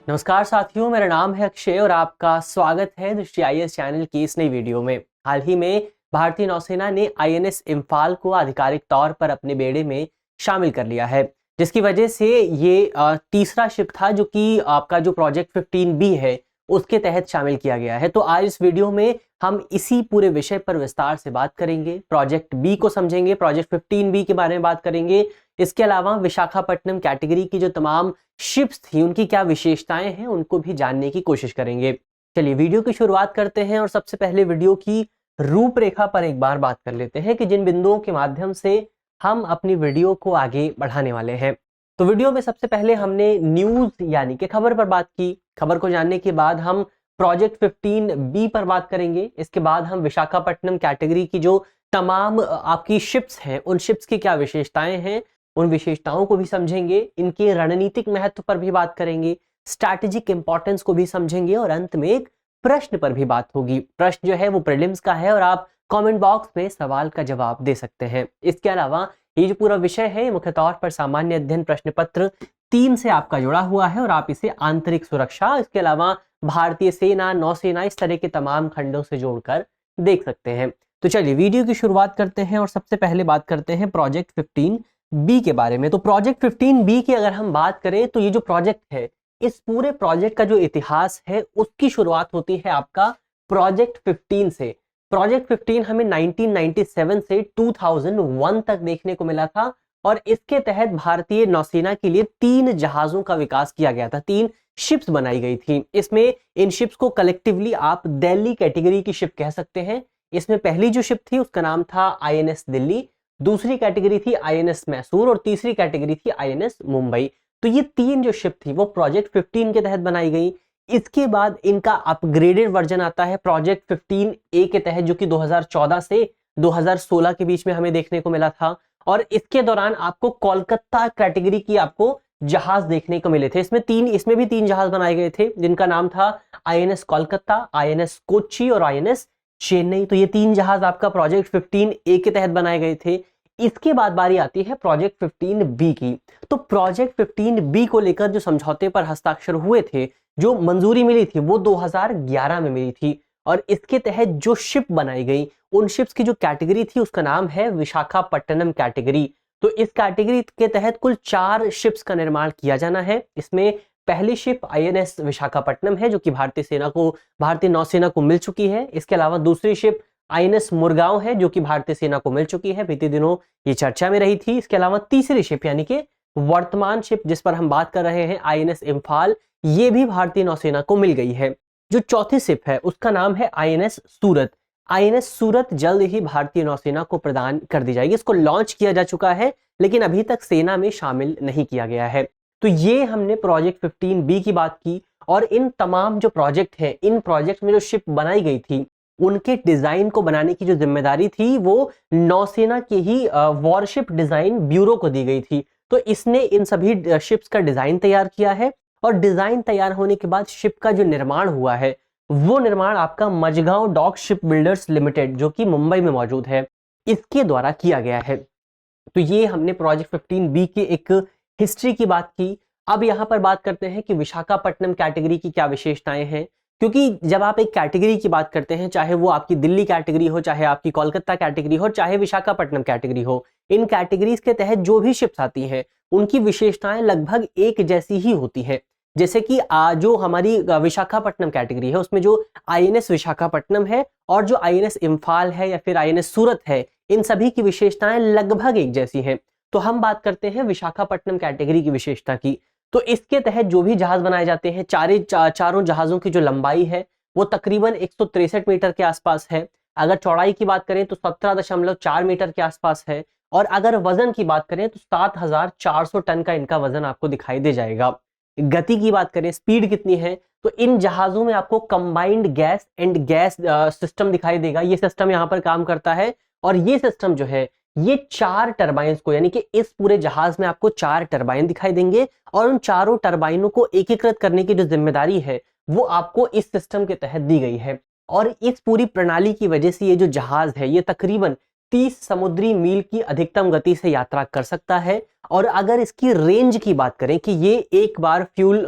नमस्कार साथियों, मेरा नाम है अक्षय और आपका स्वागत है दृष्टि आईएएस चैनल की इस नई वीडियो में। हाल ही में भारतीय नौसेना ने आईएनएस इम्फाल को आधिकारिक तौर पर अपने बेड़े में शामिल कर लिया है, जिसकी वजह से ये तीसरा शिप था जो कि आपका जो प्रोजेक्ट 15B है उसके तहत शामिल किया गया है। तो आज इस वीडियो में हम इसी पूरे विषय पर विस्तार से बात करेंगे, प्रोजेक्ट बी को समझेंगे, प्रोजेक्ट 15B के बारे में बात करेंगे। इसके अलावा विशाखापट्टनम कैटेगरी की जो तमाम शिप्स थी उनकी क्या विशेषताएं हैं उनको भी जानने की कोशिश करेंगे। चलिए वीडियो की शुरुआत करते हैं और सबसे पहले वीडियो की रूपरेखा पर एक बार बात कर लेते हैं कि जिन बिंदुओं के माध्यम से हम अपनी वीडियो को आगे बढ़ाने वाले हैं। तो वीडियो में सबसे पहले हमने न्यूज यानी कि खबर पर बात की। खबर को जानने के बाद हम प्रोजेक्ट 15B पर बात करेंगे। इसके बाद हम विशाखापट्टनम कैटेगरी की जो तमाम आपकी शिप्स हैं उन शिप्स की क्या विशेषताएं हैं उन विशेषताओं को भी समझेंगे, इनके रणनीतिक महत्व पर भी बात करेंगे, स्ट्रैटेजिक इंपॉर्टेंस को भी समझेंगे और अंत में एक प्रश्न पर भी बात होगी। प्रश्न जो है वो प्रीलिम्स का है और आप कमेंट बॉक्स में सवाल का जवाब दे सकते हैं। इसके अलावा ये जो पूरा विषय है मुख्य तौर पर सामान्य अध्ययन प्रश्न पत्र 3 से आपका जुड़ा हुआ है और आप इसे आंतरिक सुरक्षा, इसके अलावा भारतीय सेना, नौसेना, इस तरह के तमाम खंडों से जोड़कर देख सकते हैं। तो चलिए वीडियो की शुरुआत करते हैं और सबसे पहले बात करते हैं प्रोजेक्ट 15B के बारे में। तो प्रोजेक्ट 15B की अगर हम बात करें तो ये जो प्रोजेक्ट है, इस पूरे प्रोजेक्ट का जो इतिहास है उसकी शुरुआत होती है आपका प्रोजेक्ट 15 से। प्रोजेक्ट 15 हमें 1997 से 2001 तक देखने को मिला था और इसके तहत भारतीय नौसेना के लिए 3 जहाजों का विकास किया गया था, 3 शिप्स बनाई गई थी। इसमें इन शिप्स को कलेक्टिवली आप दिल्ली कैटेगरी की शिप कह सकते हैं। इसमें पहली जो शिप थी उसका नाम था आईएनएस दिल्ली, दूसरी कैटेगरी थी आईएनएस मैसूर और तीसरी कैटेगरी थी आईएनएस मुंबई। तो ये 3 जो शिप थी वो प्रोजेक्ट 15 के तहत बनाई गई। इसके बाद इनका अपग्रेडेड वर्जन आता है प्रोजेक्ट 15A के तहत, जो कि 2014 से 2016 के बीच में हमें देखने को मिला था। और इसके दौरान आपको कोलकाता कैटेगरी की आपको जहाज देखने को मिले थे। इसमें भी 3 जहाज बनाए गए थे जिनका नाम था आईएनएस कोलकाता, आईएनएस कोच्चि और आईएनएस चेन्नई। तो ये 3 जहाज आपका प्रोजेक्ट 15A के तहत बनाए गए थे। इसके बाद बारी आती है प्रोजेक्ट 15B की। तो प्रोजेक्ट 15B को लेकर जो समझौते पर हस्ताक्षर हुए थे, जो मंजूरी मिली थी वो 2011 में मिली थी और इसके तहत जो शिप बनाई गई उन शिप्स की जो कैटेगरी थी उसका नाम है विशाखापट्टनम कैटेगरी। तो इस कैटेगरी के तहत कुल 4 शिप्स का निर्माण किया जाना है। इसमें पहली शिप आईएनएस विशाखापट्टनम है जो कि भारतीय नौसेना को मिल चुकी है। इसके अलावा दूसरी शिप आईएनएस मुरगांव है जो कि भारतीय सेना को मिल चुकी है, बीते दिनों ये चर्चा में रही थी। इसके अलावा तीसरी शिप यानी कि वर्तमान शिप जिस पर हम बात कर रहे हैं आईएनएस इम्फाल, ये भी भारतीय नौसेना को मिल गई है। जो चौथी शिप है उसका नाम है आईएनएस सूरत। आईएनएस सूरत जल्द ही भारतीय नौसेना को प्रदान कर दी जाएगी। इसको लॉन्च किया जा चुका है लेकिन अभी तक सेना में शामिल नहीं किया गया है। तो ये हमने प्रोजेक्ट 15B की बात की और इन तमाम जो प्रोजेक्ट है, इन प्रोजेक्ट में जो शिप बनाई गई थी उनके डिजाइन को बनाने की जो जिम्मेदारी थी वो नौसेना के ही वॉरशिप डिजाइन ब्यूरो को दी गई थी। तो इसने इन सभी शिप्स का डिजाइन तैयार किया है और डिजाइन तैयार होने के बाद शिप का जो निर्माण हुआ है वो निर्माण आपका Mazagon dock ship builders limited जो कि मुंबई में मौजूद है, इसके द्वारा किया गया है। तो ये हमने प्रोजेक्ट 15B की एक हिस्ट्री की बात की। अब यहाँ पर बात करते हैं कि विशाखापट्टनम कैटेगरी की क्या विशेषताएं हैं, क्योंकि जब आप एक कैटेगरी की बात करते हैं, चाहे वो आपकी दिल्ली कैटेगरी हो, चाहे आपकी कोलकाता कैटेगरी हो, चाहे विशाखापट्टनम कैटेगरी हो, इन कैटेगरीज के तहत जो भी शिप्स आती हैं उनकी विशेषताएं लगभग एक जैसी ही होती है। जैसे कि जो हमारी विशाखापट्टनम कैटेगरी है उसमें जो आईएनएस विशाखापट्टनम है और जो आईएनएस इम्फाल है या फिर आईएनएस सूरत है, इन सभी की विशेषताएं लगभग एक जैसी हैं। तो हम बात करते हैं विशाखापट्टनम कैटेगरी की विशेषता की। तो इसके तहत जो भी जहाज बनाए जाते हैं, चारों जहाजों की जो लंबाई है वो तकरीबन 163 मीटर के आसपास है। अगर चौड़ाई की बात करें तो 17.4 मीटर के आसपास है और अगर वजन की बात करें तो 7400 टन का इनका वजन आपको दिखाई दे जाएगा। गति की बात करें, स्पीड कितनी है, तो इन जहाजों में आपको combined gas and gas system दिखाई देगा। ये सिस्टम यहाँ पर काम करता है और ये सिस्टम जो है ये 4 टरबाइंस को, यानी कि इस पूरे जहाज में आपको 4 टरबाइन दिखाई देंगे और उन चारों टरबाइनों को एकीकृत करने की जो जिम्मेदारी है वो आपको इस सिस्टम के तहत दी गई है। और इस पूरी प्रणाली की वजह से ये जो जहाज है ये तकरीबन 30 समुद्री मील की अधिकतम गति से यात्रा कर सकता है। और अगर इसकी रेंज की बात करें कि ये एक बार फ्यूल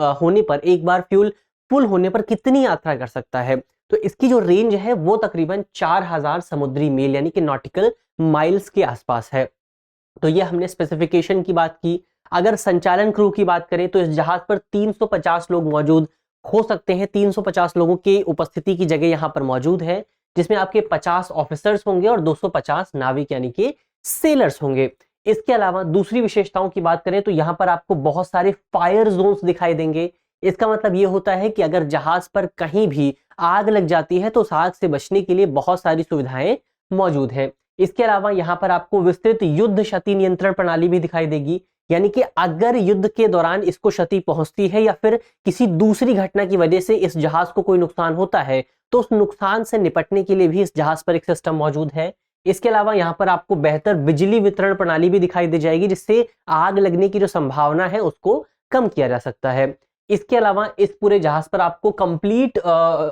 फुल होने पर कितनी यात्रा कर सकता है, तो इसकी जो रेंज है वो तकरीबन 4000 समुद्री मील यानी कि नॉटिकल माइल्स के आसपास है। तो ये हमने स्पेसिफिकेशन की बात की। अगर संचालन क्रू की बात करें तो इस जहाज पर 350 लोग मौजूद हो सकते हैं। 350 लोगों की उपस्थिति की जगह यहाँ पर मौजूद है, जिसमें आपके 50 ऑफिसर्स होंगे और 250 नाविक यानी कि सेलर्स होंगे। इसके अलावा दूसरी विशेषताओं की बात करें तो यहाँ पर आपको बहुत सारे फायर जोन्स दिखाई देंगे। इसका मतलब ये होता है कि अगर जहाज पर कहीं भी आग लग जाती है तो उस आग से बचने के लिए बहुत सारी सुविधाएं मौजूद हैं। इसके अलावा यहाँ पर आपको विस्तृत युद्ध क्षति नियंत्रण प्रणाली भी दिखाई देगी, यानी कि अगर युद्ध के दौरान इसको क्षति पहुंचती है या फिर किसी दूसरी घटना की वजह से इस जहाज को कोई नुकसान होता है तो उस नुकसान से निपटने के लिए भी इस जहाज पर एक सिस्टम मौजूद है। इसके अलावा यहाँ पर आपको बेहतर बिजली वितरण प्रणाली भी दिखाई दे जाएगी, जिससे आग लगने की जो संभावना है उसको कम किया जा सकता है। इसके अलावा इस पूरे जहाज पर आपको कंप्लीट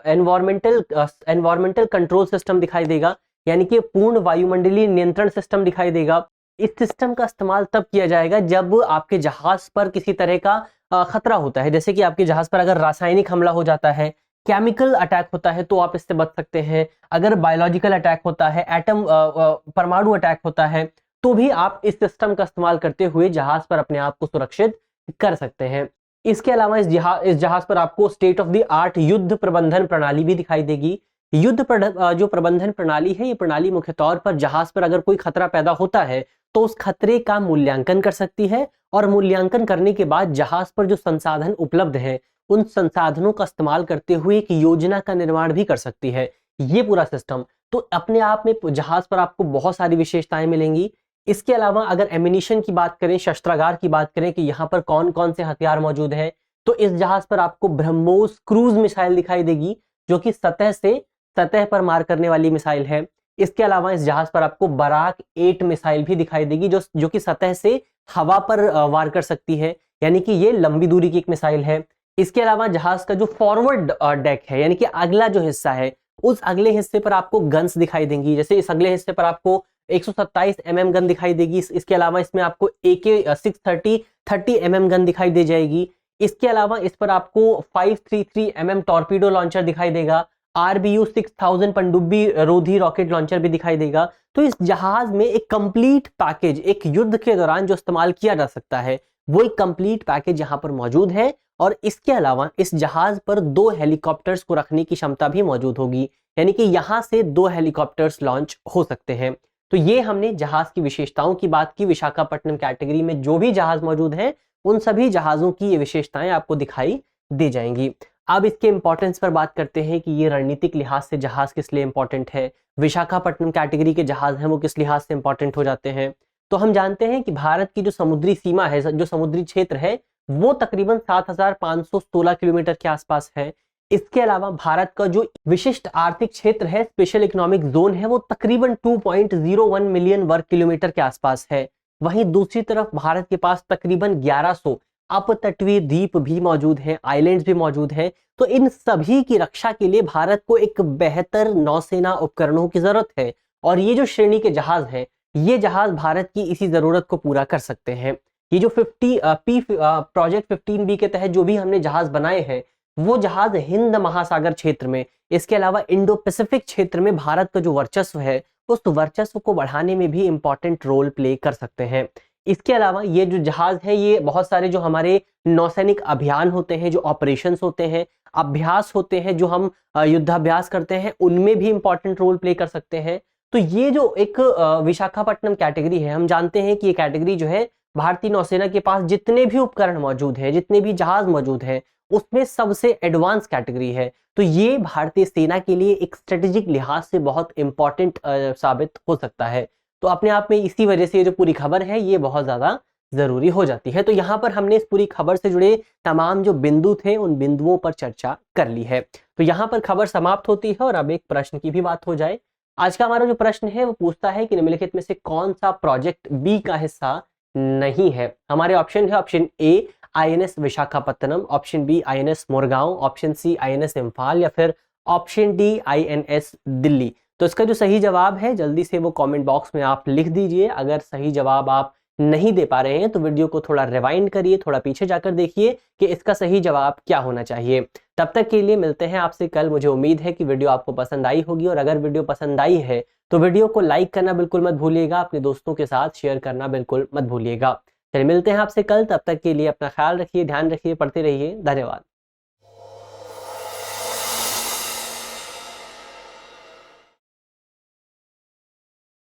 एनवायरमेंटल कंट्रोल सिस्टम दिखाई देगा, यानी कि पूर्ण वायुमंडलीय नियंत्रण सिस्टम दिखाई देगा। इस सिस्टम का इस्तेमाल तब किया जाएगा जब आपके जहाज पर किसी तरह का खतरा होता है, जैसे कि आपके जहाज पर अगर रासायनिक हमला हो जाता है, केमिकल अटैक होता है तो आप इससे बच सकते हैं। अगर बायोलॉजिकल अटैक होता है, परमाणु अटैक होता है, तो भी आप इस सिस्टम का इस्तेमाल करते हुए जहाज पर अपने आप को सुरक्षित कर सकते हैं। इसके अलावा इस जहाज पर आपको स्टेट ऑफ द आर्ट युद्ध प्रबंधन प्रणाली भी दिखाई देगी। जो प्रबंधन प्रणाली है, ये प्रणाली मुख्य तौर पर जहाज पर अगर कोई खतरा पैदा होता है तो उस खतरे का मूल्यांकन कर सकती है और मूल्यांकन करने के बाद जहाज पर जो संसाधन उपलब्ध है उन संसाधनों का इस्तेमाल करते हुए एक योजना का निर्माण भी कर सकती है। ये पूरा सिस्टम तो अपने आप में जहाज पर आपको बहुत सारी विशेषताएं मिलेंगी। इसके अलावा अगर एमिनिशन की बात करें, शस्त्रागार की बात करें कि यहाँ पर कौन कौन से हथियार मौजूद हैं, तो इस जहाज पर आपको ब्रह्मोस क्रूज मिसाइल दिखाई देगी, जो कि सतह पर मार करने वाली मिसाइल है। इसके अलावा इस जहाज पर आपको बराक 8 मिसाइल भी दिखाई देगी, जो कि सतह से हवा पर वार कर सकती है, यानी कि ये लंबी दूरी की एक मिसाइल है। इसके अलावा जहाज का जो फॉरवर्ड डेक है, यानी कि अगला जो हिस्सा है, उस अगले हिस्से पर आपको गन्स दिखाई देंगी। जैसे इस अगले हिस्से पर आपको 127 mm गन दिखाई देगी। इसके अलावा इसमें आपको AK-630 30 mm गन दिखाई दे जाएगी। इसके अलावा इस पर आपको 533 mm टॉर्पीडो लॉन्चर दिखाई देगा। RBU 6000 पनडुब्बी रोधी रॉकेट लॉन्चर भी दिखाई देगा। तो इस जहाज में एक कंप्लीट पैकेज, एक युद्ध के दौरान जो इस्तेमाल किया जा सकता है, वो एक कंप्लीट पैकेज यहाँ पर मौजूद है। और इसके अलावा इस जहाज पर 2 हेलीकॉप्टर्स को रखने की क्षमता भी मौजूद होगी, यानी कि यहाँ से 2 हेलीकॉप्टर्स लॉन्च हो सकते हैं। तो ये हमने जहाज की विशेषताओं की बात की। विशाखापट्टनम कैटेगरी में जो भी जहाज मौजूद हैं उन सभी जहाजों की ये विशेषताएं आपको दिखाई दे जाएंगी। अब इसके इंपॉर्टेंस पर बात करते हैं कि ये रणनीतिक लिहाज से जहाज किस लिए इंपॉर्टेंट है, विशाखापट्टनम कैटेगरी के जहाज हैं वो किस लिहाज से इंपॉर्टेंट हो जाते हैं। तो हम जानते हैं कि भारत की जो समुद्री सीमा है, जो समुद्री क्षेत्र है, वो तकरीबन 7516 किलोमीटर के आसपास है। इसके अलावा भारत का जो विशिष्ट आर्थिक क्षेत्र है, स्पेशल इकोनॉमिक जोन है, वो तकरीबन 2.01 मिलियन वर्ग किलोमीटर के आसपास है। वहीं दूसरी तरफ भारत के पास तकरीबन 1100 अपतटीय द्वीप भी मौजूद हैं, आइलैंड्स भी मौजूद हैं। तो इन सभी की रक्षा के लिए भारत को एक बेहतर नौसेना उपकरणों की जरूरत है, और ये जो श्रेणी के जहाज हैं, ये जहाज भारत की इसी जरूरत को पूरा कर सकते हैं। ये जो प्रोजेक्ट 15B के तहत जो भी हमने जहाज बनाए हैं, वो जहाज हिंद महासागर क्षेत्र में, इसके अलावा इंडो पैसिफिक क्षेत्र में भारत का जो वर्चस्व है, उस वर्चस्व को बढ़ाने में भी इंपॉर्टेंट रोल प्ले कर सकते हैं। इसके अलावा ये जो जहाज है, ये बहुत सारे जो हमारे नौसैनिक अभियान होते हैं, जो ऑपरेशंस होते हैं, अभ्यास होते हैं, जो हम युद्धाभ्यास करते हैं, उनमें भी इंपॉर्टेंट रोल प्ले कर सकते हैं। तो ये जो एक विशाखापट्टनम कैटेगरी है, हम जानते हैं कि ये कैटेगरी जो है, भारतीय नौसेना के पास जितने भी उपकरण मौजूद हैं, जितने भी जहाज मौजूद हैं, उसमें सबसे एडवांस कैटेगरी है। तो ये भारतीय सेना के लिए एक स्ट्रेटेजिक लिहाज से बहुत इंपॉर्टेंट साबित हो सकता है। तो अपने आप में इसी वजह से ये जो पूरी खबर है, ये बहुत ज्यादा जरूरी हो जाती है। तो यहाँ पर हमने इस पूरी खबर से जुड़े तमाम जो बिंदु थे, उन बिंदुओं पर चर्चा कर ली है। तो यहाँ पर खबर समाप्त होती है और अब एक प्रश्न की भी बात हो जाए। आज का हमारा जो प्रश्न है वो पूछता है कि निम्नलिखित में से कौन सा प्रोजेक्ट बी का हिस्सा नहीं है। हमारे ऑप्शन है, option A INS Visakhapatnam, option B INS Mormugao, option C INS Imphal, या फिर ऑप्शन डी INS दिल्ली। तो इसका जो सही जवाब है जल्दी से वो कमेंट बॉक्स में आप लिख दीजिए। अगर सही जवाब आप नहीं दे पा रहे हैं तो वीडियो को थोड़ा रिवाइंड करिए, थोड़ा पीछे जाकर देखिए कि इसका सही जवाब क्या होना चाहिए। तब तक के लिए मिलते हैं आपसे कल। मुझे उम्मीद है कि वीडियो आपको पसंद आई होगी, और अगर वीडियो पसंद आई है तो वीडियो को लाइक करना बिल्कुल मत भूलिएगा, अपने दोस्तों के साथ शेयर करना बिल्कुल मत भूलिएगा। चलिए मिलते हैं आपसे कल, तब तक के लिए अपना ख्याल रखिए, ध्यान रखिए, पढ़ते रहिए। धन्यवाद।